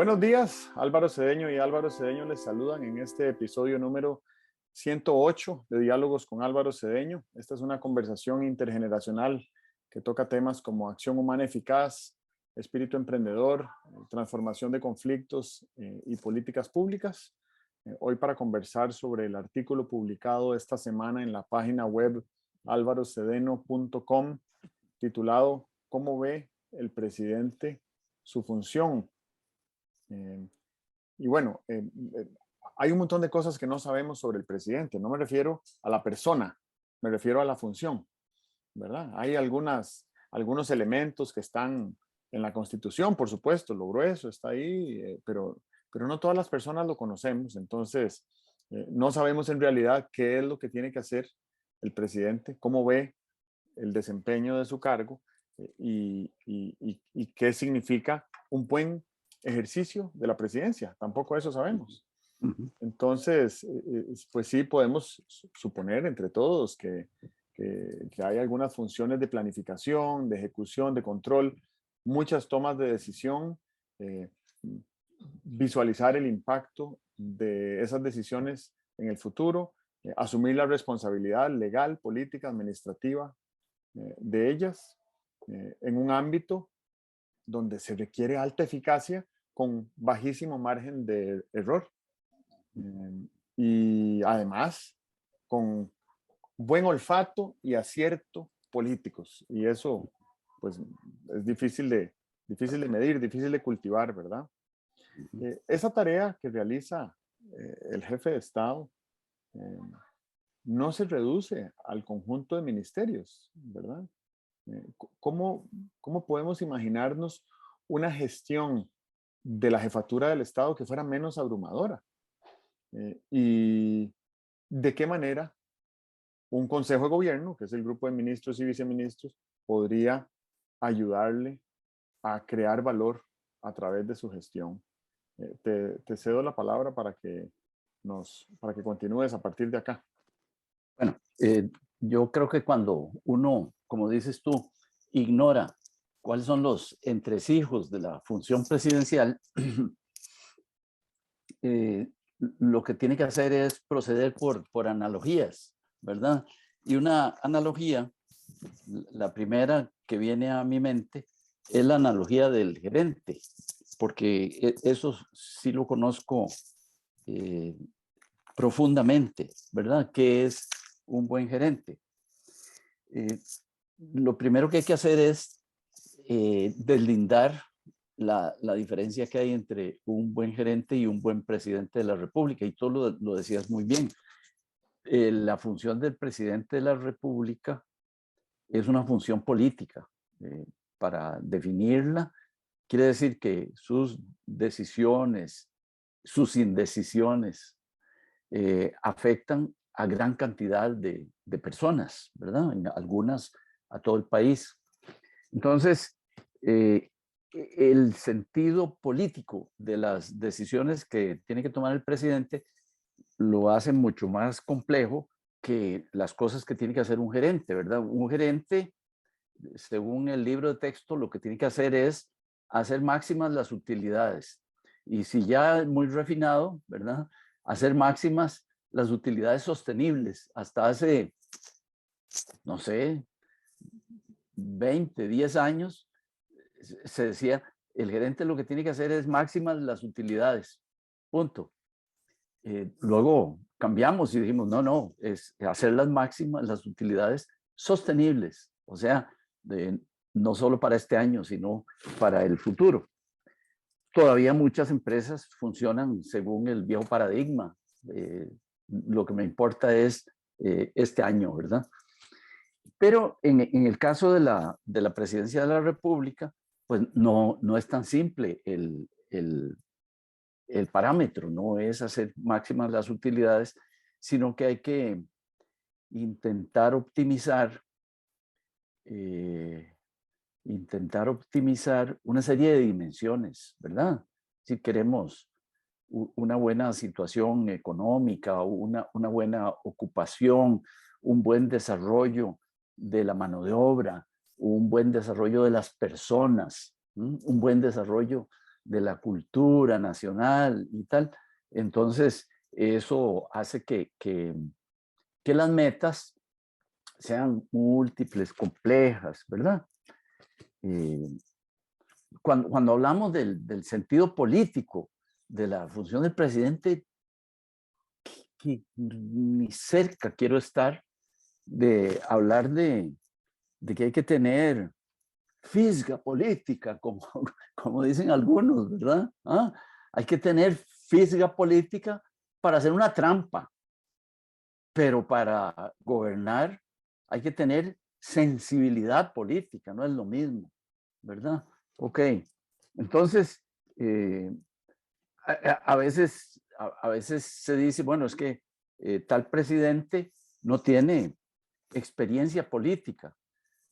Buenos días, Álvaro Cedeño y Álvaro Cedeño les saludan en este episodio número 108 de Diálogos con Álvaro Cedeño. Esta es una conversación intergeneracional que toca temas como acción humana eficaz, espíritu emprendedor, transformación de conflictos y políticas públicas. Hoy para conversar sobre el artículo publicado esta semana en la página web alvarocedeno.com titulado ¿Cómo ve el presidente su función? Y bueno, hay un montón de cosas que no sabemos sobre el presidente. No me refiero a la persona, me refiero a la función, ¿verdad? Hay algunos elementos que están en la Constitución, por supuesto, lo grueso está ahí, pero no todas las personas lo conocemos. Entonces, no sabemos en realidad qué es lo que tiene que hacer el presidente, cómo ve el desempeño de su cargo y qué significa un buen ejercicio de la presidencia. Tampoco eso sabemos. Entonces, pues sí podemos suponer entre todos que hay algunas funciones de planificación, de ejecución, de control, muchas tomas de decisión, visualizar el impacto de esas decisiones en el futuro, asumir la responsabilidad legal, política, administrativa de ellas en un ámbito donde se requiere alta eficacia con bajísimo margen de error. Y además con buen olfato y acierto políticos. Y eso pues es difícil de medir, difícil de cultivar, ¿verdad? Esa tarea que realiza el jefe de Estado no se reduce al conjunto de ministerios, ¿verdad? ¿Cómo podemos imaginarnos una gestión de la jefatura del Estado que fuera menos abrumadora? ¿Y de qué manera un consejo de gobierno, que es el grupo de ministros y viceministros, podría ayudarle a crear valor a través de su gestión? Te cedo la palabra para que continúes a partir de acá. Bueno, yo creo que cuando uno, como dices tú, ignora cuáles son los entresijos de la función presidencial, lo que tiene que hacer es proceder por analogías, ¿verdad? Y una analogía, la primera que viene a mi mente, es la analogía del gerente, porque eso sí lo conozco profundamente, ¿verdad? ¿Qué es un buen gerente? Lo primero que hay que hacer es deslindar la diferencia que hay entre un buen gerente y un buen presidente de la República, y tú lo decías muy bien. La función del presidente de la República es una función política. Para definirla, quiere decir que sus decisiones, sus indecisiones, afectan a gran cantidad de personas, ¿verdad? Algunas a todo el país. Entonces, el sentido político de las decisiones que tiene que tomar el presidente lo hace mucho más complejo que las cosas que tiene que hacer un gerente, ¿verdad? Un gerente, según el libro de texto, lo que tiene que hacer es hacer máximas las utilidades. Y si ya es muy refinado, ¿verdad? Hacer máximas las utilidades sostenibles. Hasta hace, no sé, 20, 10 años, se decía, el gerente lo que tiene que hacer es máximas las utilidades, punto. Luego cambiamos y dijimos, no, es hacer las máximas, las utilidades sostenibles, o sea, no solo para este año, sino para el futuro. Todavía muchas empresas funcionan según el viejo paradigma. Lo que me importa es este año, ¿verdad? Pero en el caso de la presidencia de la República, pues no es tan simple el parámetro, no es hacer máximas las utilidades, sino que hay que intentar optimizar una serie de dimensiones, ¿verdad? Si queremos una buena situación económica, una buena ocupación, un buen desarrollo de la mano de obra, un buen desarrollo de las personas, un buen desarrollo de la cultura nacional y tal. Entonces, eso hace que las metas sean múltiples, complejas, ¿verdad? Cuando hablamos del sentido político de la función del presidente, que ni cerca quiero estar de hablar de que hay que tener fisga política, como dicen algunos, ¿verdad? ¿Ah? Hay que tener fisga política para hacer una trampa, pero para gobernar hay que tener sensibilidad política, no es lo mismo, ¿verdad? Ok, entonces, a veces, a veces se dice, bueno, es que tal presidente no tiene experiencia política.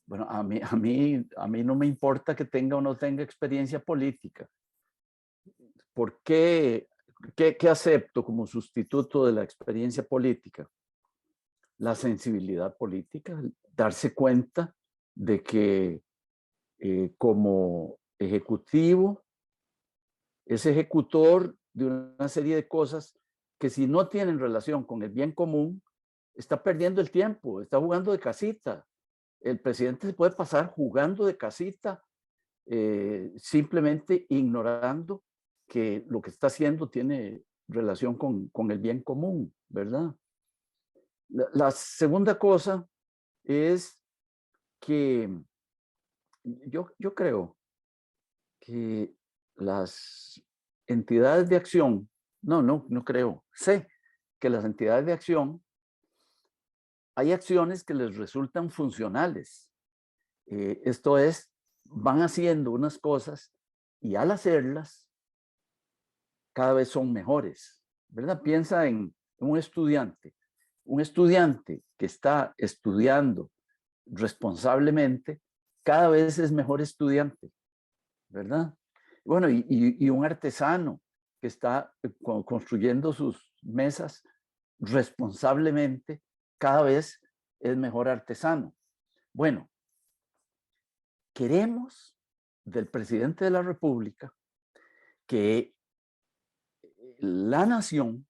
Bueno, a mí no me importa que tenga o no tenga experiencia política. ¿Por qué, qué acepto como sustituto de la experiencia política? La sensibilidad política, darse cuenta de que como ejecutivo es ejecutor de una serie de cosas que si no tienen relación con el bien común, está perdiendo el tiempo, está jugando de casita. El presidente se puede pasar jugando de casita, simplemente ignorando que lo que está haciendo tiene relación con el bien común, ¿verdad? La segunda cosa es que yo creo que las entidades de acción, no creo, sé que las entidades de acción, hay acciones que les resultan funcionales. Esto es, van haciendo unas cosas y al hacerlas, cada vez son mejores, ¿verdad? Piensa en un estudiante que está estudiando responsablemente, cada vez es mejor estudiante, ¿verdad? Bueno, y un artesano que está construyendo sus mesas responsablemente, cada vez es mejor artesano. Bueno, queremos del presidente de la República que la nación,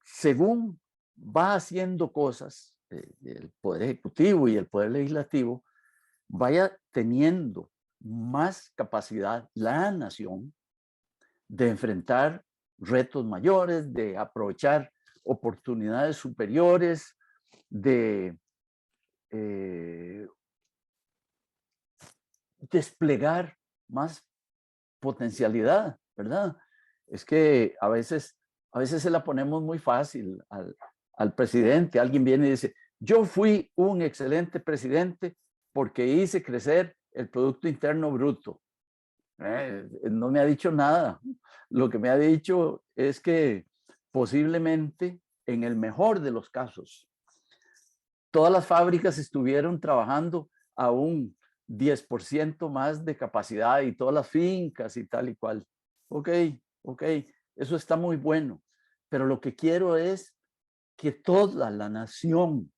según va haciendo cosas, el Poder Ejecutivo y el Poder Legislativo, vaya teniendo más capacidad la nación de enfrentar retos mayores, de aprovechar oportunidades superiores, de desplegar más potencialidad, ¿verdad? Es que a veces se la ponemos muy fácil al presidente. Alguien viene y dice, yo fui un excelente presidente porque hice crecer el Producto Interno Bruto. No me ha dicho nada. Lo que me ha dicho es que posiblemente, en el mejor de los casos, todas las fábricas estuvieron trabajando a un 10% más de capacidad y todas las fincas y tal y cual. Ok, eso está muy bueno. Pero lo que quiero es que toda la nación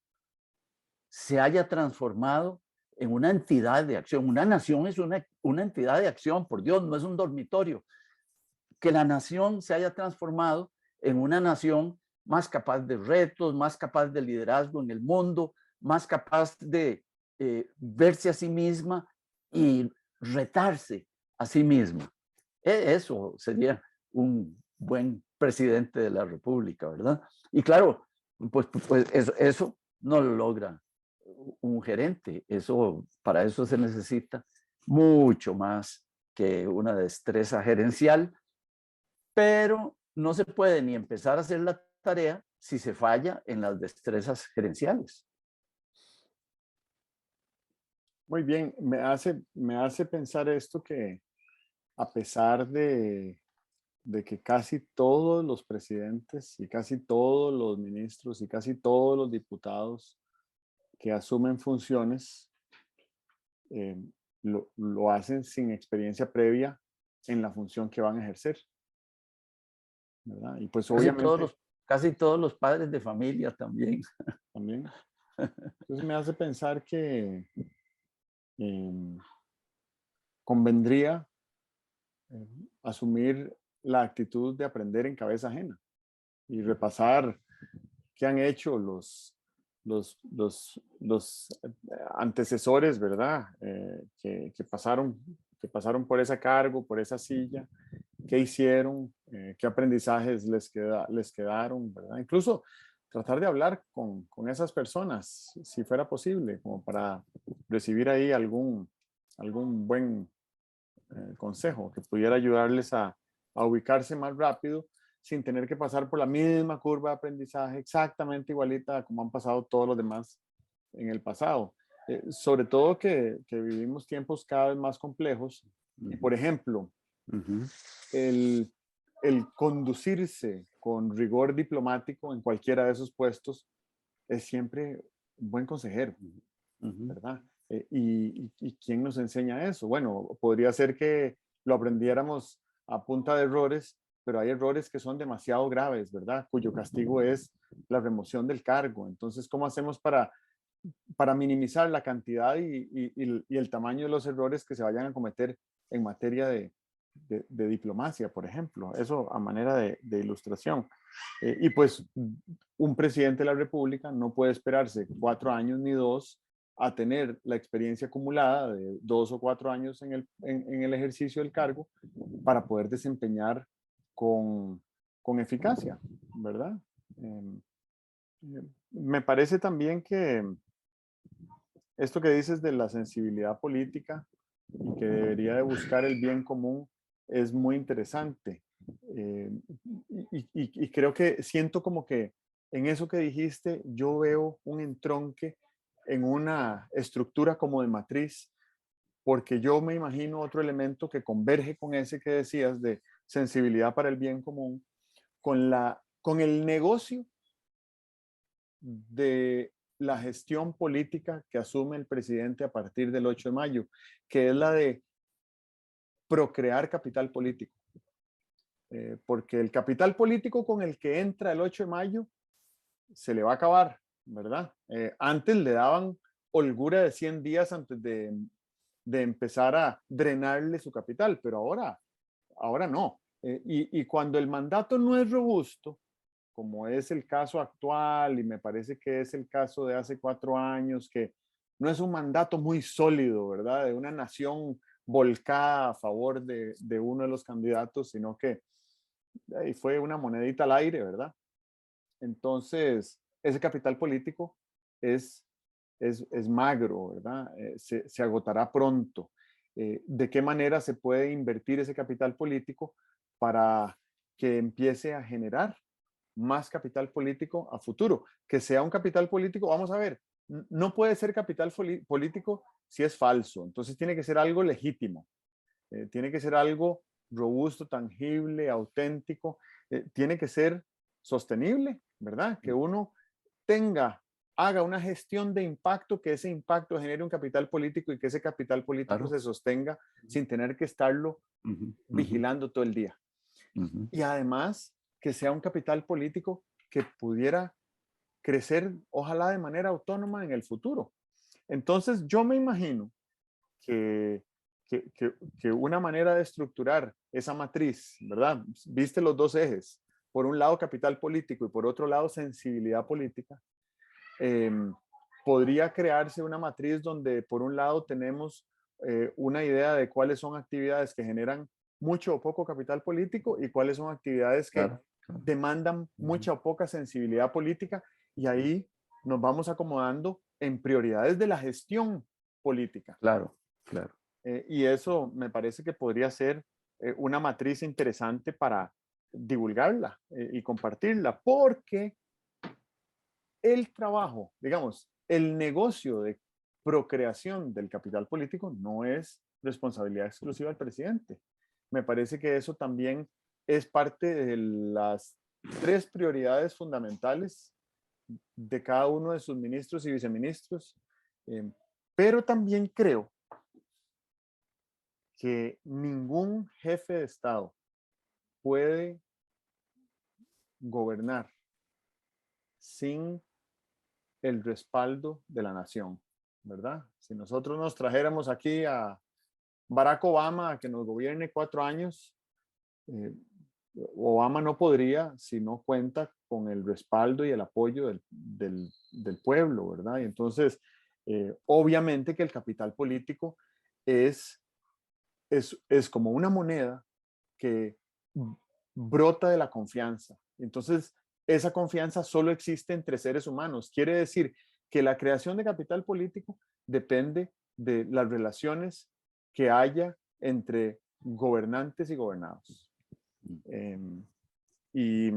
se haya transformado en una entidad de acción. Una nación es una entidad de acción, por Dios, no es un dormitorio. Que la nación se haya transformado en una nación más capaz de retos, más capaz de liderazgo en el mundo, más capaz de verse a sí misma y retarse a sí misma. Eso sería un buen presidente de la República, ¿verdad? Y claro, pues eso no lo logra un gerente. Para eso se necesita mucho más que una destreza gerencial, pero no se puede ni empezar a hacer la tarea si se falla en las destrezas gerenciales. Muy bien, me hace pensar esto que a pesar de que casi todos los presidentes y casi todos los ministros y casi todos los diputados que asumen funciones eh, lo hacen sin experiencia previa en la función que van a ejercer, ¿verdad? Y pues obviamente Casi todos los padres de familia también. también. Entonces me hace pensar que eh, convendría eh, asumir la actitud de aprender en cabeza ajena y repasar qué han hecho los antecesores, ¿verdad? Que pasaron por ese cargo, por esa silla, qué hicieron, qué aprendizajes les quedaron, ¿verdad? Incluso tratar de hablar con esas personas, si fuera posible, como para recibir ahí algún buen consejo que pudiera ayudarles a ubicarse más rápido sin tener que pasar por la misma curva de aprendizaje exactamente igualita a como han pasado todos los demás en el pasado. Sobre todo que vivimos tiempos cada vez más complejos y, por ejemplo, Ujú, el, el conducirse con rigor diplomático en cualquiera de esos puestos es siempre un buen consejero, ujú, ¿verdad? ¿Y quién nos enseña eso? Bueno, podría ser que lo aprendiéramos a punta de errores, pero hay errores que son demasiado graves, ¿verdad? Cuyo castigo es la remoción del cargo. Entonces, ¿cómo hacemos para minimizar la cantidad y el tamaño de los errores que se vayan a cometer en materia de diplomacia, por ejemplo? Eso a manera de ilustración. Y pues un presidente de la República no puede esperarse 4 años ni dos a tener la experiencia acumulada de 2 o 4 años en el ejercicio del cargo para poder desempeñar con eficacia, ¿verdad? Eh, Me parece también que esto que dices de la sensibilidad política y que debería de buscar el bien común es muy interesante. Eh, y creo que siento como que en eso que dijiste yo veo un entronque en una estructura como de matriz, porque yo me imagino otro elemento que converge con ese que decías de sensibilidad para el bien común, con el negocio de la gestión política que asume el presidente a partir del 8 de mayo, que es la de procrear capital político. Porque el capital político con el que entra el 8 de mayo se le va a acabar, ¿verdad? Antes le daban holgura de 100 días antes de empezar a drenarle su capital, pero ahora no. Y cuando el mandato no es robusto, como es el caso actual, y me parece que es el caso de hace 4 años, que no es un mandato muy sólido, ¿verdad? De una nación volcada a favor de uno de los candidatos, sino que fue una monedita al aire, ¿verdad? Entonces, ese capital político es, es magro, ¿verdad? Se agotará pronto. ¿De qué manera se puede invertir ese capital político para que empiece a generar más capital político a futuro? Que sea un capital político, vamos a ver, no puede ser capital político si es falso, entonces tiene que ser algo legítimo, tiene que ser algo robusto, tangible, auténtico, tiene que ser sostenible, ¿verdad? Que uno tenga, haga una gestión de impacto, que ese impacto genere un capital político y que ese capital político claro. se sostenga sin tener que estarlo Ujú, ujú, vigilando todo el día. ujú. Y además que sea un capital político que pudiera crecer, ojalá de manera autónoma en el futuro. Entonces yo me imagino que, que una manera de estructurar esa matriz, ¿verdad? Viste los dos ejes, por un lado capital político y por otro lado sensibilidad política, eh, podría crearse una matriz donde por un lado tenemos una idea de cuáles son actividades que generan mucho o poco capital político y cuáles son actividades que Claro, claro. demandan Ujú. mucha o poca sensibilidad política y ahí nos vamos acomodando en prioridades de la gestión política. Claro, claro. Y eso me parece que podría ser una matriz interesante para divulgarla y compartirla, porque el trabajo, digamos, el negocio de procreación del capital político no es responsabilidad exclusiva del presidente. Me parece que eso también es parte de las 3 prioridades fundamentales de cada uno de sus ministros y viceministros, eh, pero también creo que ningún jefe de Estado puede gobernar sin el respaldo de la nación, ¿verdad? Si nosotros nos trajéramos aquí Barack Obama a que nos gobierne 4 años, Obama no podría si no cuenta con el respaldo y el apoyo del pueblo, ¿verdad? Y entonces, obviamente que el capital político es, es como una moneda que brota de la confianza. Entonces, esa confianza solo existe entre seres humanos. Quiere decir que la creación de capital político depende de las relaciones que haya entre gobernantes y gobernados. Y,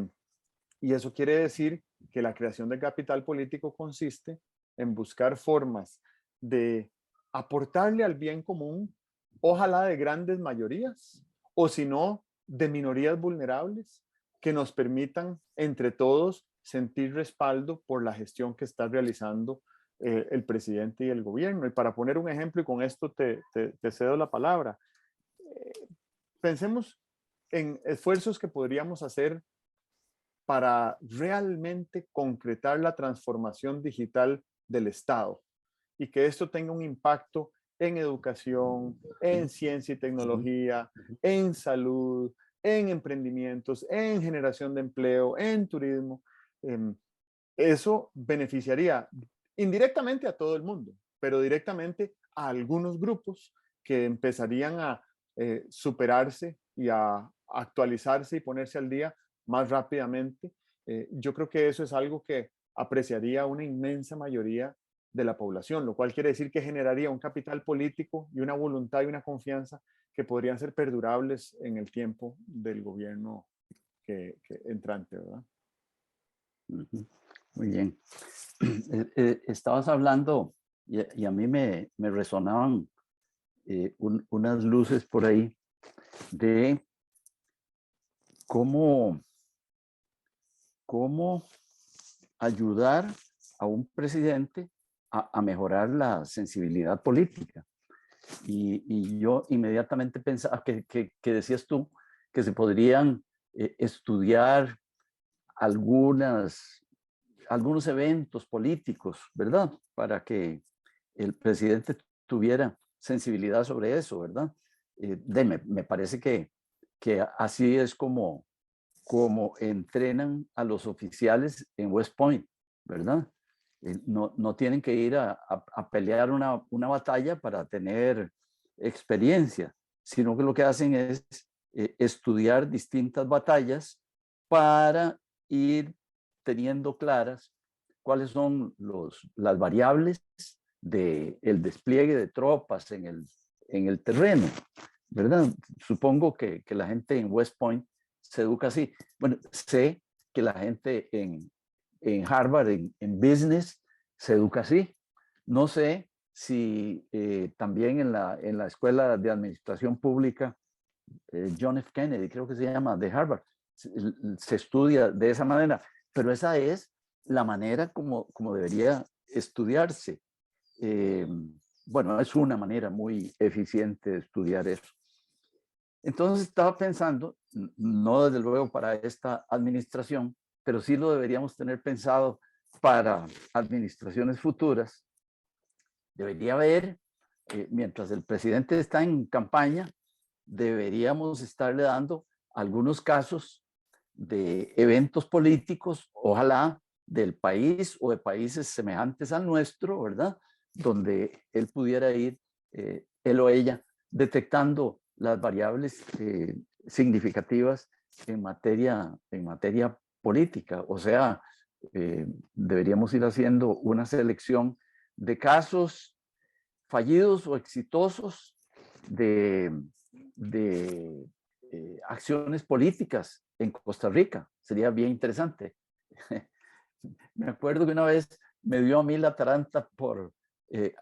y eso quiere decir que la creación de capital político consiste en buscar formas de aportarle al bien común, ojalá de grandes mayorías, o si no, de minorías vulnerables, que nos permitan entre todos sentir respaldo por la gestión que está realizando el presidente y el gobierno. Y para poner un ejemplo, y con esto te cedo la palabra, pensemos en esfuerzos que podríamos hacer para realmente concretar la transformación digital del Estado y que esto tenga un impacto en educación, en ciencia y tecnología, en salud, en emprendimientos, en generación de empleo, en turismo. Eso beneficiaría indirectamente a todo el mundo, pero directamente a algunos grupos que empezarían a superarse y a actualizarse y ponerse al día más rápidamente. Yo creo que eso es algo que apreciaría una inmensa mayoría de la población, lo cual quiere decir que generaría un capital político y una voluntad y una confianza que podrían ser perdurables en el tiempo del gobierno que entrante, ¿verdad? Muy bien. Estabas hablando y a mí me resonaban unas luces por ahí de cómo ayudar a un presidente a mejorar la sensibilidad política. Y yo inmediatamente pensaba que decías tú que se podrían estudiar algunos eventos políticos, ¿verdad? Para que el presidente tuviera sensibilidad sobre eso, ¿verdad? Me parece que así es como entrenan a los oficiales en West Point, ¿verdad? No tienen que ir a pelear una batalla para tener experiencia, sino que lo que hacen es estudiar distintas batallas para ir teniendo claras cuáles son las variables del despliegue de tropas en el terreno, ¿verdad? Supongo que la gente en West Point se educa así. Bueno, sé que la gente en Harvard, en Business, se educa así. No sé si también en la Escuela de Administración Pública, John F. Kennedy, creo que se llama, de Harvard, se estudia de esa manera, pero esa es la manera como debería estudiarse. Bueno, es una manera muy eficiente de estudiar eso. Entonces estaba pensando, no desde luego para esta administración, pero sí lo deberíamos tener pensado para administraciones futuras. Debería haber, mientras el presidente está en campaña, deberíamos estarle dando algunos casos de eventos políticos, ojalá del país o de países semejantes al nuestro, ¿verdad? Donde él pudiera ir, él o ella, detectando las variables significativas en materia política. O sea, deberíamos ir haciendo una selección de casos fallidos o exitosos de acciones políticas en Costa Rica. Sería bien interesante. Me acuerdo que una vez me dio a mí la taranta por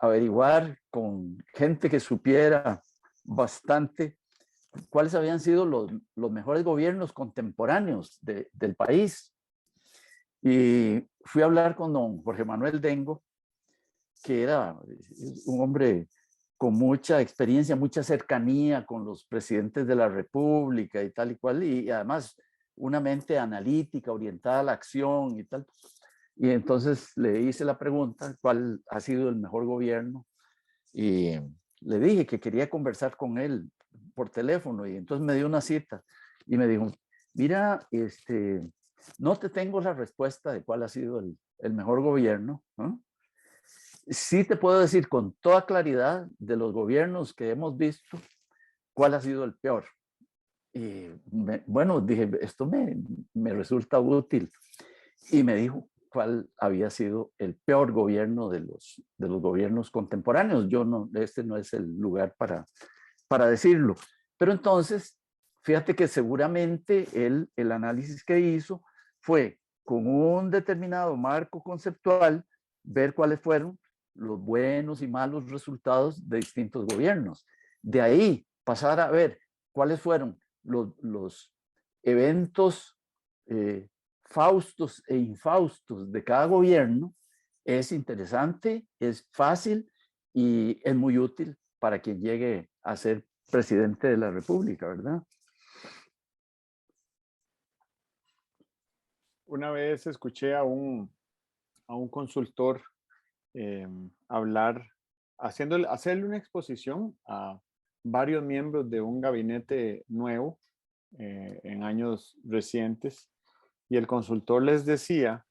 averiguar con gente que supiera bastante cuáles habían sido los mejores gobiernos contemporáneos del país. Y fui a hablar con don Jorge Manuel Dengo, que era un hombre con mucha experiencia, mucha cercanía con los presidentes de la República y tal y cual, y además una mente analítica, orientada a la acción y tal. Y entonces le hice la pregunta, ¿cuál ha sido el mejor gobierno? Y le dije que quería conversar con él por teléfono y entonces me dio una cita y me dijo, mira, no te tengo la respuesta de cuál ha sido el mejor gobierno, ¿no? Sí te puedo decir con toda claridad de los gobiernos que hemos visto cuál ha sido el peor. Y bueno, dije, esto me resulta útil. Y me dijo cuál había sido el peor gobierno de los gobiernos contemporáneos. Yo no, este no es el lugar para decirlo. Pero entonces, fíjate que seguramente el análisis que hizo fue con un determinado marco conceptual, ver cuáles fueron los buenos y malos resultados de distintos gobiernos. De ahí pasar a ver cuáles fueron los eventos faustos e infaustos de cada gobierno. Es interesante, es fácil y es muy útil para quien llegue a ser presidente de la República, ¿verdad? Una vez escuché a un consultor hablar, hacerle una exposición a varios miembros de un gabinete nuevo en años recientes, y el consultor les decía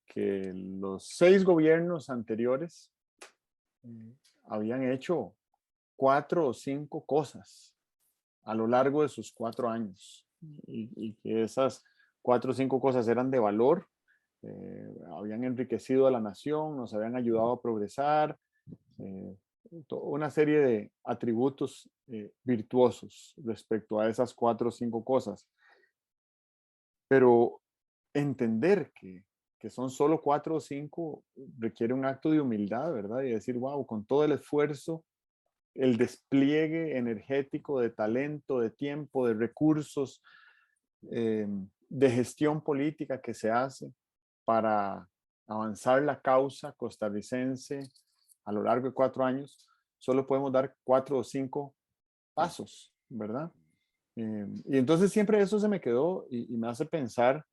que los 6 gobiernos anteriores habían hecho 4 o 5 cosas a lo largo de sus 4 años, y que esas 4 o 5 cosas eran de valor, habían enriquecido a la nación, nos habían ayudado a progresar, una serie de atributos virtuosos respecto a esas 4 o 5 cosas. Pero entender que son solo 4 o 5 requiere un acto de humildad, ¿verdad? Y decir, wow, con todo el esfuerzo, el despliegue energético de talento, de tiempo, de recursos, de gestión política que se hace para avanzar la causa costarricense a lo largo de 4 años, solo podemos dar 4 o 5 pasos, ¿verdad? Y entonces siempre eso se me quedó y me hace pensar,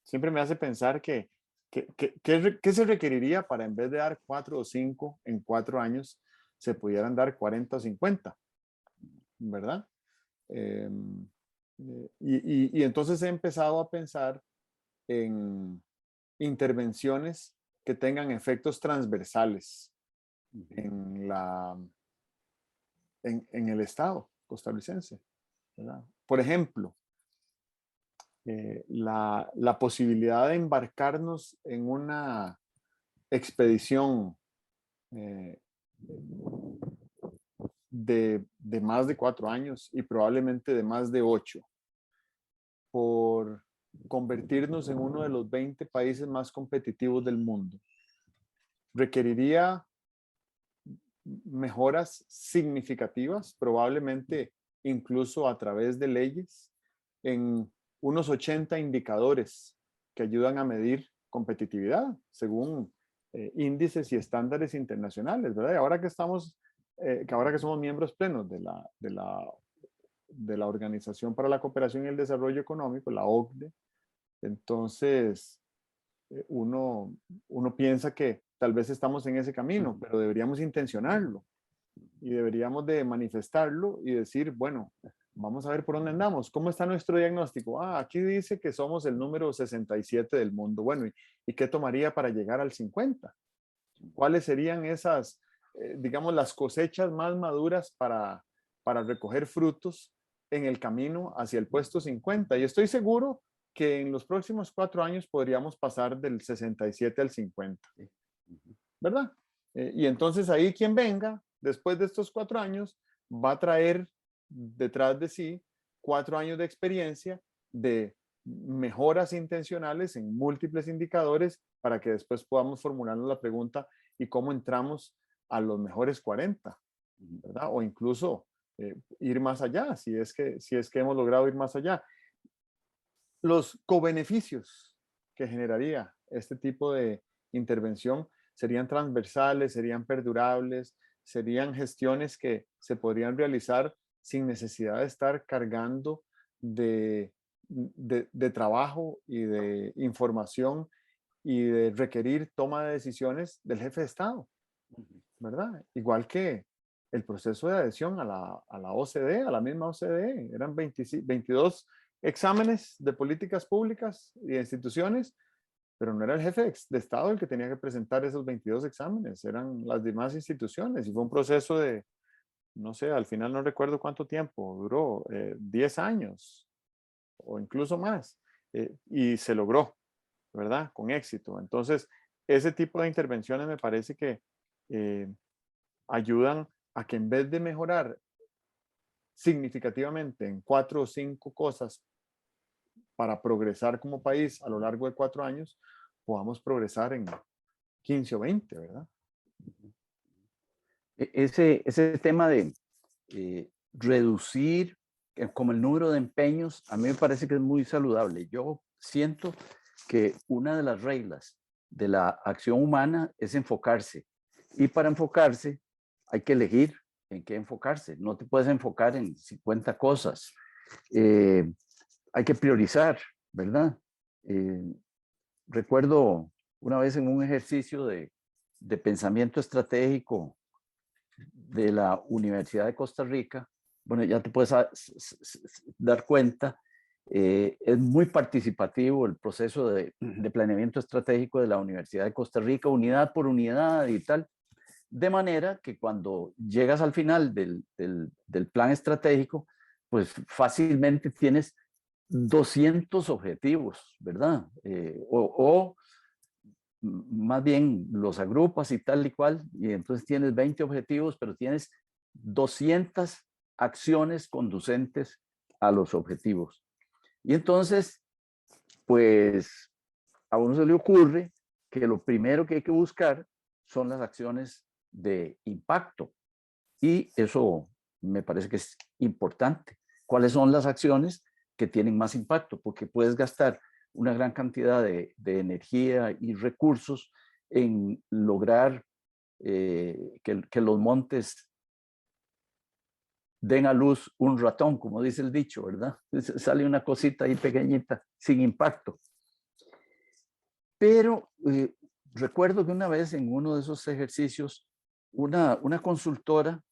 siempre me hace pensar ¿qué se requeriría para, en vez de dar 4 o 5 en 4 años, se pudieran dar 40 o 50, ¿verdad? Eh, y entonces he empezado a pensar en intervenciones que tengan efectos transversales en, en el Estado costarricense, ¿verdad? Por ejemplo, la posibilidad de embarcarnos en una expedición eh, de más de 4 años y probablemente de más de 8, por convertirnos en uno de los 20 países más competitivos del mundo, requeriría mejoras significativas, probablemente incluso a través de leyes, en unos 80 indicadores que ayudan a medir competitividad según índices y estándares internacionales, ¿verdad? Y ahora que estamos, que ahora que somos miembros plenos de la Organización para la Cooperación y el Desarrollo Económico, la OCDE, entonces uno piensa que tal vez estamos en ese camino, pero deberíamos intencionarlo y deberíamos de manifestarlo y decir, bueno, vamos a ver por dónde andamos. ¿Cómo está nuestro diagnóstico? Aquí dice que somos el número 67 del mundo. Bueno, ¿y qué tomaría para llegar al 50? ¿Cuáles serían esas, digamos, las cosechas más maduras para recoger frutos en el camino hacia el puesto 50? Y estoy seguro que en los próximos 4 años podríamos pasar del 67 al 50, ¿verdad? Y entonces ahí quien venga después de estos 4 años va a traer detrás de sí 4 años de experiencia de mejoras intencionales en múltiples indicadores para que después podamos formularnos la pregunta, ¿y cómo entramos a los mejores 40? ¿Verdad? O incluso ir más allá, si es que hemos logrado ir más allá. Los cobeneficios que generaría este tipo de intervención serían transversales, serían perdurables, serían gestiones que se podrían realizar sin necesidad de estar cargando de trabajo y de información y de requerir toma de decisiones del jefe de Estado, ¿verdad? Igual que el proceso de adhesión a la OCDE, a la misma OCDE. Eran 22 exámenes de políticas públicas y de instituciones, pero no era el jefe de Estado el que tenía que presentar esos 22 exámenes, eran las demás instituciones y fue un proceso de, no sé, al final no recuerdo cuánto tiempo, duró 10 años o incluso más, y se logró, ¿verdad? Con éxito. Entonces, ese tipo de intervenciones me parece que ayudan a que en vez de mejorar significativamente en 4 o 5 cosas para progresar como país a lo largo de 4 años, podamos progresar en 15 o 20, ¿verdad? Ese tema de reducir como el número de empeños, a mí me parece que es muy saludable. Yo siento que una de las reglas de la acción humana es enfocarse. Y para enfocarse hay que elegir en qué enfocarse. No te puedes enfocar en 50 cosas. Hay que priorizar, ¿verdad? Recuerdo una vez en un ejercicio de pensamiento estratégico de la Universidad de Costa Rica, bueno, ya te puedes dar cuenta, es muy participativo el proceso de planeamiento estratégico de la Universidad de Costa Rica, unidad por unidad y tal, de manera que cuando llegas al final del plan estratégico, pues fácilmente tienes 200 objetivos, ¿verdad? O más bien los agrupas y tal y cual, y entonces tienes 20 objetivos, pero tienes 200 acciones conducentes a los objetivos. Y entonces, pues a uno se le ocurre que lo primero que hay que buscar son las acciones de impacto. Y eso me parece que es importante. ¿Cuáles son las acciones que tienen más impacto? Porque puedes gastar una gran cantidad de energía y recursos en lograr que los montes den a luz un ratón, como dice el dicho, ¿verdad? Sale una cosita ahí pequeñita, sin impacto. Pero recuerdo que una vez en uno de esos ejercicios, una consultora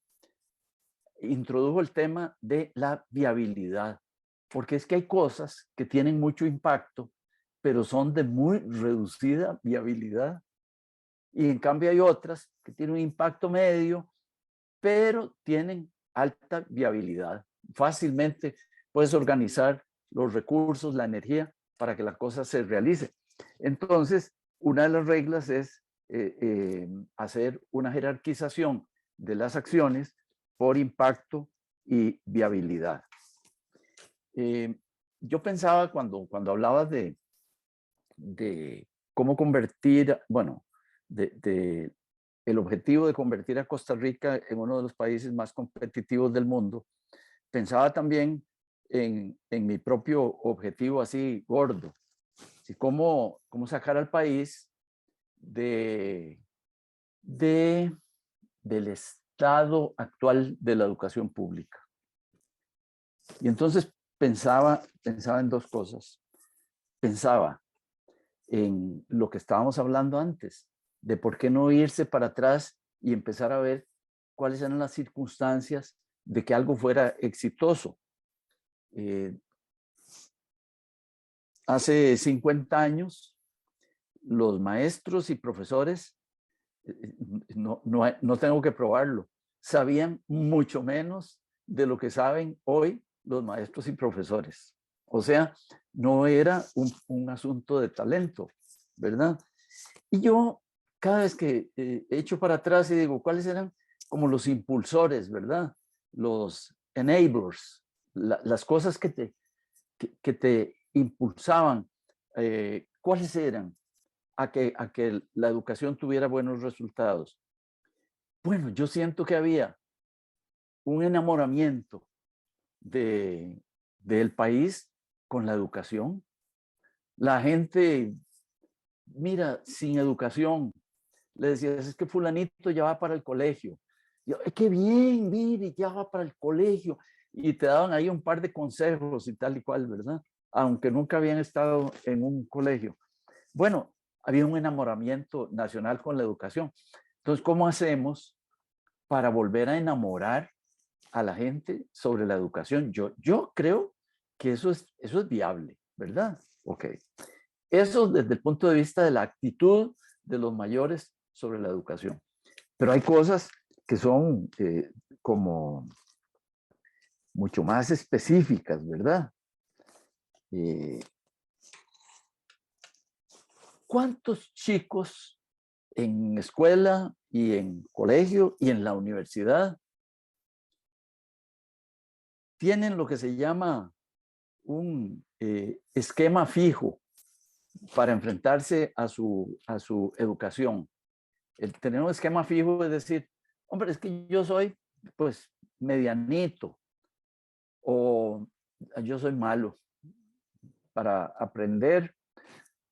introdujo el tema de la viabilidad, porque es que hay cosas que tienen mucho impacto, pero son de muy reducida viabilidad. Y en cambio hay otras que tienen un impacto medio, pero tienen alta viabilidad. Fácilmente puedes organizar los recursos, la energía, para que la cosa se realice. Entonces, una de las reglas es hacer una jerarquización de las acciones por impacto y viabilidad. Yo pensaba cuando hablabas de cómo convertir, bueno, el objetivo de convertir a Costa Rica en uno de los países más competitivos del mundo, pensaba también en mi propio objetivo así gordo, así cómo sacar al país del estado actual de la educación pública. Y entonces pensaba en dos cosas. Pensaba en lo que estábamos hablando antes, de por qué no irse para atrás y empezar a ver cuáles eran las circunstancias de que algo fuera exitoso. Hace 50 años, los maestros y profesores, no tengo que probarlo, sabían mucho menos de lo que saben hoy los maestros y profesores. O sea, no era un asunto de talento, ¿verdad? Y yo cada vez que echo para atrás y digo, ¿cuáles eran como los impulsores, ¿verdad? Los enablers, las cosas que te impulsaban, ¿cuáles eran a que la educación tuviera buenos resultados? Bueno, yo siento que había un enamoramiento del país con la educación. La gente, mira, sin educación, le decías, es que fulanito ya va para el colegio. Yo, qué bien, mire, ya va para el colegio. Y te daban ahí un par de consejos y tal y cual, ¿verdad? Aunque nunca habían estado en un colegio. Bueno, había un enamoramiento nacional con la educación. Entonces, ¿cómo hacemos para volver a enamorar a la gente sobre la educación. Yo creo que eso es viable, ¿verdad? Ok. Eso desde el punto de vista de la actitud de los mayores sobre la educación. Pero hay cosas que son como mucho más específicas, ¿verdad? ¿Cuántos chicos en escuela y en colegio y en la universidad tienen lo que se llama un esquema fijo para enfrentarse a su educación? El tener un esquema fijo es decir, hombre, es que yo soy pues medianito o yo soy malo para aprender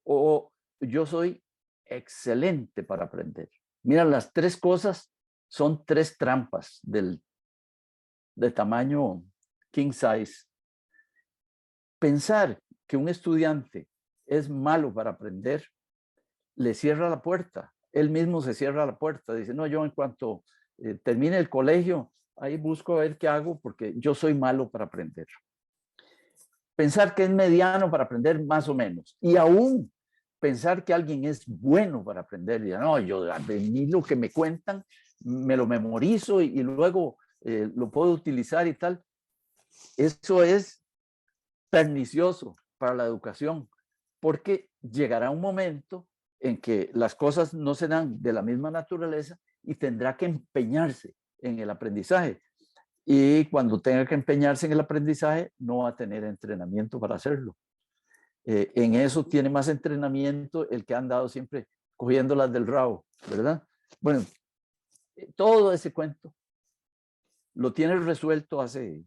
o yo soy excelente para aprender. Mira, las tres cosas son tres trampas de tamaño king size. Pensar que un estudiante es malo para aprender le cierra la puerta. Él mismo se cierra la puerta. Dice, no, yo en cuanto termine el colegio, ahí busco a ver qué hago porque yo soy malo para aprender. Pensar que es mediano para aprender más o menos. Y aún pensar que alguien es bueno para aprender. Y no, yo de mí lo que me cuentan, me lo memorizo y luego lo puedo utilizar y tal. Eso es pernicioso para la educación, porque llegará un momento en que las cosas no se dan de la misma naturaleza y tendrá que empeñarse en el aprendizaje. Y cuando tenga que empeñarse en el aprendizaje, no va a tener entrenamiento para hacerlo. En eso tiene más entrenamiento el que ha andado siempre cogiéndolas del rabo, ¿verdad? Bueno, todo ese cuento lo tiene resuelto hace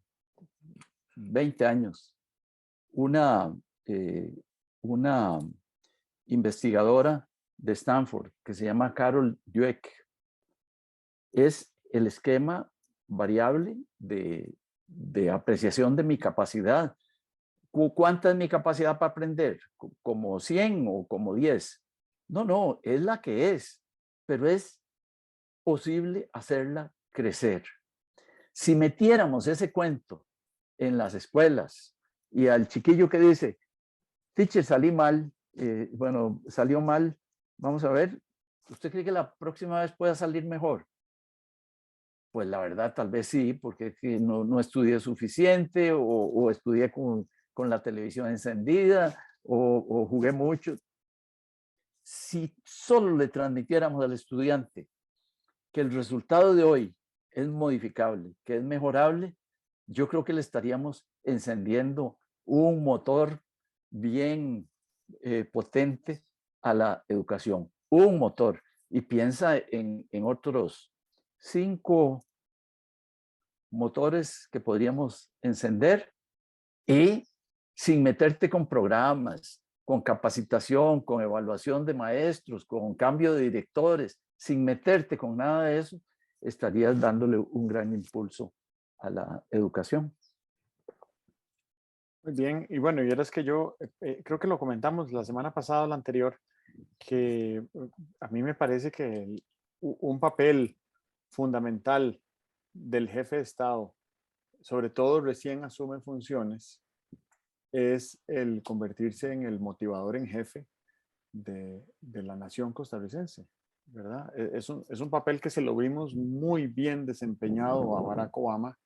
20 años. Una investigadora de Stanford que se llama Carol Dweck. Es el esquema variable de apreciación de mi capacidad. ¿Cuánta es mi capacidad para aprender? ¿Como 100 o como 10? No, es la que es, pero es posible hacerla crecer. Si metiéramos ese cuento en las escuelas y al chiquillo que dice, teacher, salí mal, bueno, salió mal, vamos a ver, ¿usted cree que la próxima vez pueda salir mejor? Pues la verdad, tal vez sí, porque no estudié suficiente o estudié con la televisión encendida o jugué mucho. Si solo le transmitiéramos al estudiante que el resultado de hoy es modificable, que es mejorable, yo creo que le estaríamos encendiendo un motor bien potente a la educación, un motor. Y piensa en otros 5 motores que podríamos encender y sin meterte con programas, con capacitación, con evaluación de maestros, con cambio de directores, sin meterte con nada de eso, estarías dándole un gran impulso a la educación. Muy bien, y bueno, y ahora es que yo creo que lo comentamos la semana pasada o la anterior, que a mí me parece que un papel fundamental del jefe de Estado, sobre todo recién asume funciones, es el convertirse en el motivador en jefe de la nación costarricense, ¿verdad? Es un papel que se lo vimos muy bien desempeñado a Barack Obama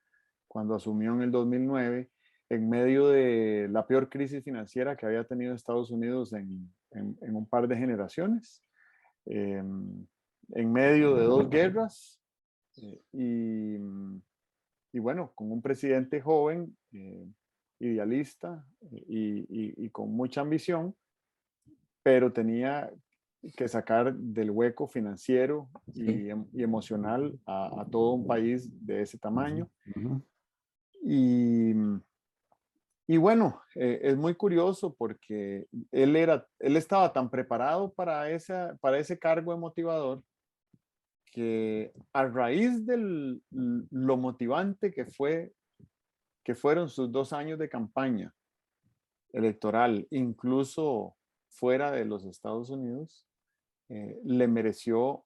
cuando asumió en el 2009, en medio de la peor crisis financiera que había tenido Estados Unidos en un par de generaciones, en medio de 2 guerras y, y bueno, con un presidente joven, idealista y con mucha ambición, pero tenía que sacar del hueco financiero Sí. y emocional a todo un país de ese tamaño. Uh-huh. Y, y bueno, es muy curioso porque él estaba tan preparado para ese cargo de motivador que a raíz de lo motivante que fueron sus 2 años de campaña electoral, incluso fuera de los Estados Unidos, le mereció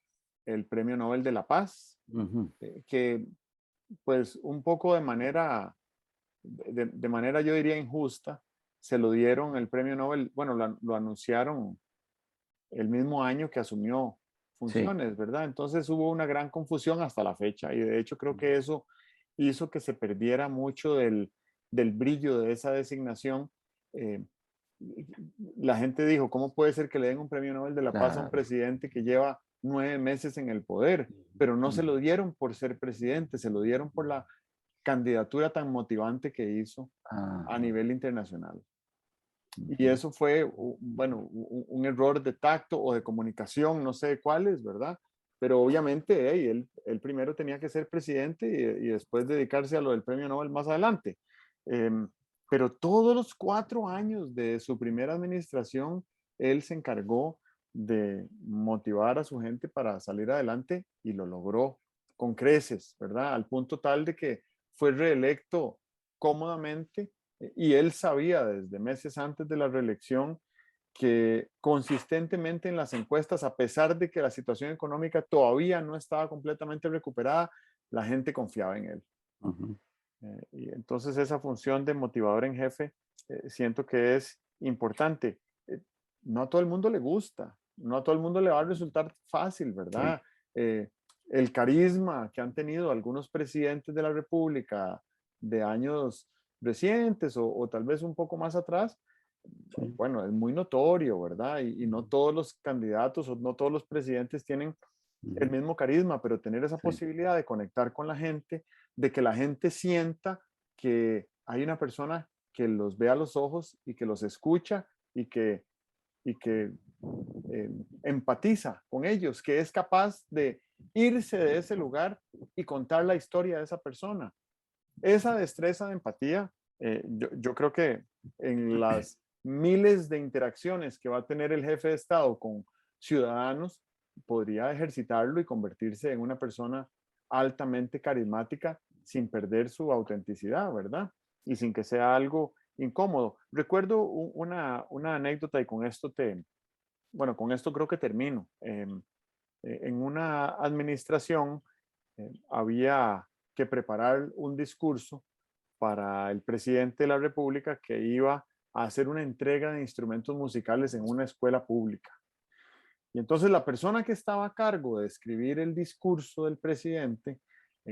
el Premio Nobel de la Paz, que pues un poco de manera yo diría injusta, se lo dieron el Premio Nobel, bueno, lo anunciaron el mismo año que asumió Sí. funciones, ¿verdad? Entonces hubo una gran confusión hasta la fecha y de hecho creo que eso hizo que se perdiera mucho del brillo de esa designación. Eh, la gente dijo, ¿cómo puede ser que le den un premio Nobel de la Paz a un Claro. presidente que lleva 9 meses en el poder? Pero no se lo dieron por ser presidente, se lo dieron por la candidatura tan motivante que hizo a Ajá. nivel internacional. Y Ujú. eso fue, bueno, un error de tacto o de comunicación, no sé cuáles, ¿verdad? Pero obviamente él primero tenía que ser presidente y después dedicarse a lo del premio Nobel más adelante. Em, pero todos los 4 años de su primera administración, él se encargó de motivar a su gente para salir adelante y lo logró con creces, ¿verdad? Al punto tal de que fue reelecto cómodamente y él sabía desde meses antes de la reelección que consistentemente en las encuestas, a pesar de que la situación económica todavía no estaba completamente recuperada, la gente confiaba en él. Ujú. Y entonces esa función de motivador en jefe, siento que es importante. Eh, no a todo el mundo le gusta, no a todo el mundo le va a resultar fácil, Sí. ¿verdad? Eh, el carisma que han tenido algunos presidentes de la República de años recientes o tal vez un poco más atrás, Sí. bueno, es muy notorio, ¿verdad? Y no todos los candidatos o no todos los presidentes tienen el Ujú. mismo carisma, pero tener esa Sí. posibilidad de conectar con la gente, de que la gente sienta que hay una persona que los ve a los ojos y que los escucha y que empatiza con ellos, que es capaz de irse de ese lugar y contar la historia de esa persona. Esa destreza de empatía, yo creo que en las miles de interacciones que va a tener el jefe de Estado con ciudadanos, podría ejercitarlo y convertirse en una persona altamente carismática sin perder su autenticidad, ¿verdad? Y sin que sea algo incómodo. Recuerdo una anécdota y con esto bueno, con esto creo que termino. En una administración había que preparar un discurso para el presidente de la República que iba a hacer una entrega de instrumentos musicales en una escuela pública. Y entonces la persona que estaba a cargo de escribir el discurso del presidente,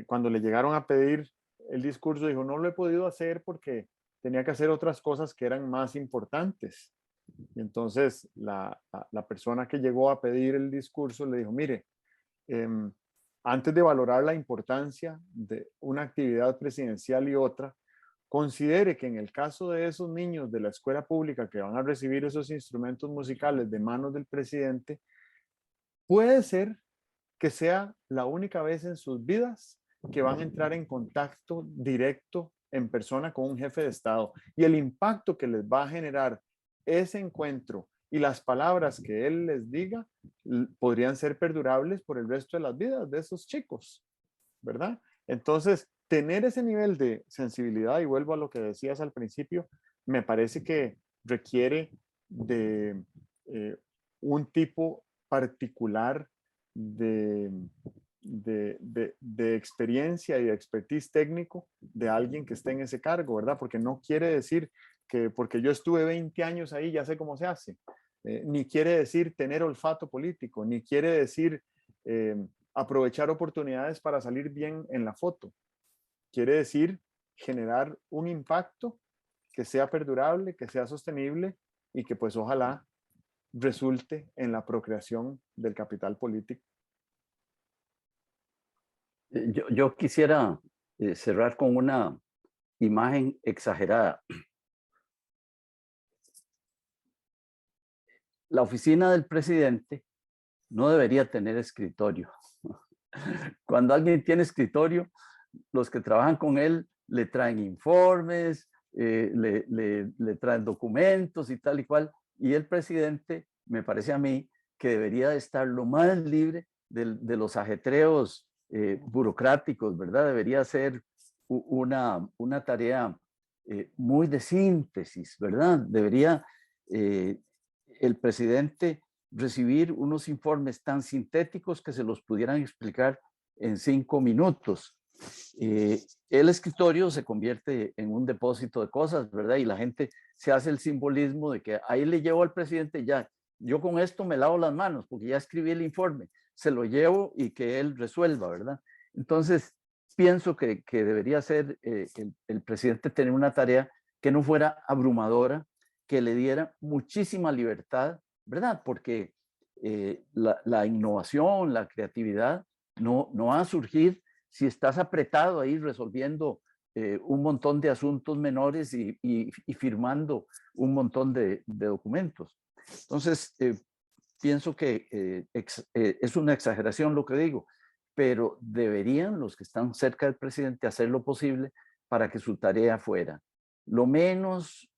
cuando le llegaron a pedir el discurso, dijo, no lo he podido hacer porque tenía que hacer otras cosas que eran más importantes. Y entonces la persona que llegó a pedir el discurso le dijo, mire, em, antes de valorar la importancia de una actividad presidencial y otra, considere que en el caso de esos niños de la escuela pública que van a recibir esos instrumentos musicales de manos del presidente, puede ser que sea la única vez en sus vidas que van a entrar en contacto directo en persona con un jefe de Estado y el impacto que les va a generar ese encuentro y las palabras que él les diga podrían ser perdurables por el resto de las vidas de esos chicos, ¿verdad? Entonces, tener ese nivel de sensibilidad, y vuelvo a lo que decías al principio, me parece que requiere de un tipo particular de, de experiencia y de expertise técnico de alguien que esté en ese cargo, ¿verdad? Porque no quiere decir que porque yo estuve 20 años ahí ya sé cómo se hace, ni quiere decir tener olfato político, ni quiere decir eh, aprovechar oportunidades para salir bien en la foto. Quiere decir generar un impacto que sea perdurable, que sea sostenible y que pues ojalá resulte en la procreación del capital político. Yo quisiera cerrar con una imagen exagerada. La oficina del presidente no debería tener escritorio. Cuando alguien tiene escritorio, los que trabajan con él le traen informes, le traen documentos y tal y cual. Y el presidente, me parece a mí, que debería de estar lo más libre de los ajetreos burocráticos, ¿verdad? Debería ser una tarea muy de síntesis, ¿verdad? Debería el presidente recibir unos informes tan sintéticos que se los pudieran explicar en 5 minutos. El escritorio se convierte en un depósito de cosas, ¿verdad? Y la gente se hace el simbolismo de que ahí le llevo al presidente ya, yo con esto me lavo las manos porque ya escribí el informe, se lo llevo y que él resuelva, ¿verdad? Entonces, pienso que debería ser el presidente tener una tarea que no fuera abrumadora, que le diera muchísima libertad, ¿verdad? Porque la innovación, la creatividad no va a surgir si estás apretado ahí resolviendo un montón de asuntos menores y firmando un montón de documentos. Entonces, pienso que es una exageración lo que digo, pero deberían los que están cerca del presidente hacer lo posible para que su tarea fuera lo menos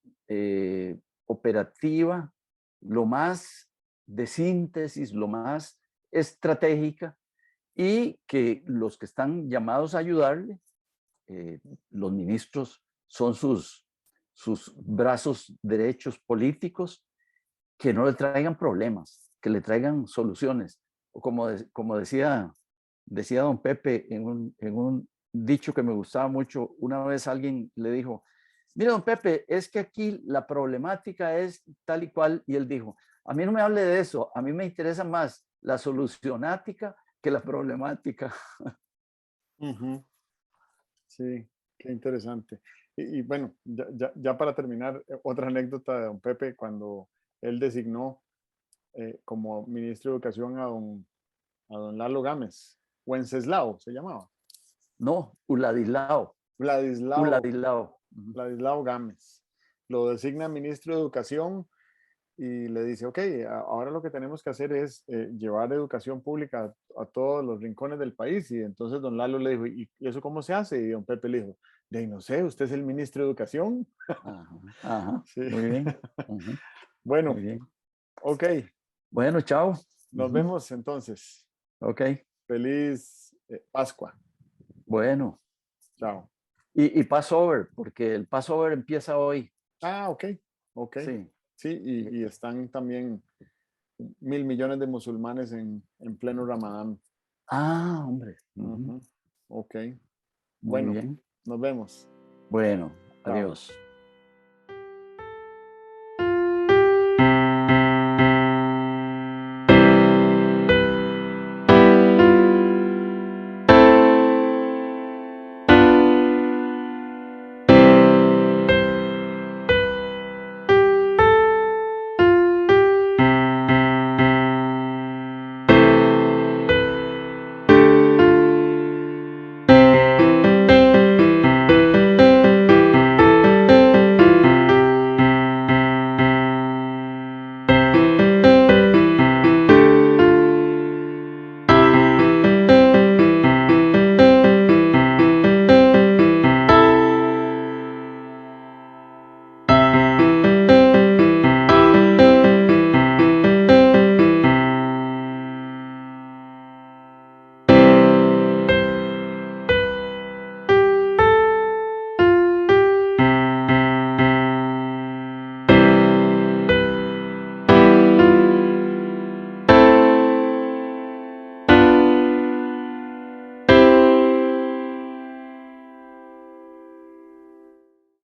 operativa, lo más de síntesis, lo más estratégica, y que los que están llamados a ayudarle, los ministros, son sus brazos derechos políticos, que no le traigan problemas, que le traigan soluciones. O como decía don Pepe en un dicho que me gustaba mucho, una vez alguien le dijo, mire don Pepe, es que aquí la problemática es tal y cual, y él dijo, a mí no me hable de eso, a mí me interesa más la solucionática que la problemática. Ujú. Sí, qué interesante. Bueno, ya para terminar, otra anécdota de don Pepe, cuando él designó como ministro de Educación a don Lalo Gámez, Wenceslao se llamaba. No, Uladislao. Vladislao, Uladislao. Uh-huh. Vladislao Gámez. Lo designa ministro de Educación y le dice, ok, ahora lo que tenemos que hacer es llevar educación pública a todos los rincones del país. Y entonces don Lalo le dijo, ¿y eso cómo se hace? Y don Pepe le dijo, de ahí no sé, usted es el ministro de Educación. Ajá, ajá, Sí. muy bien. Uh-huh, muy Bueno, bien. ok, Bueno, chao. nos Uh-huh. vemos entonces. Ok, Feliz Pascua. bueno. Chao. Y Passover, porque el Passover empieza hoy. Ah, ok, ok. Sí. Sí, y están también 1.000 millones de musulmanes en pleno Ramadán. Ah, hombre. Uh-huh. Ujú. Ok. Muy Bueno, bien. nos vemos. Bueno, Chao. adiós.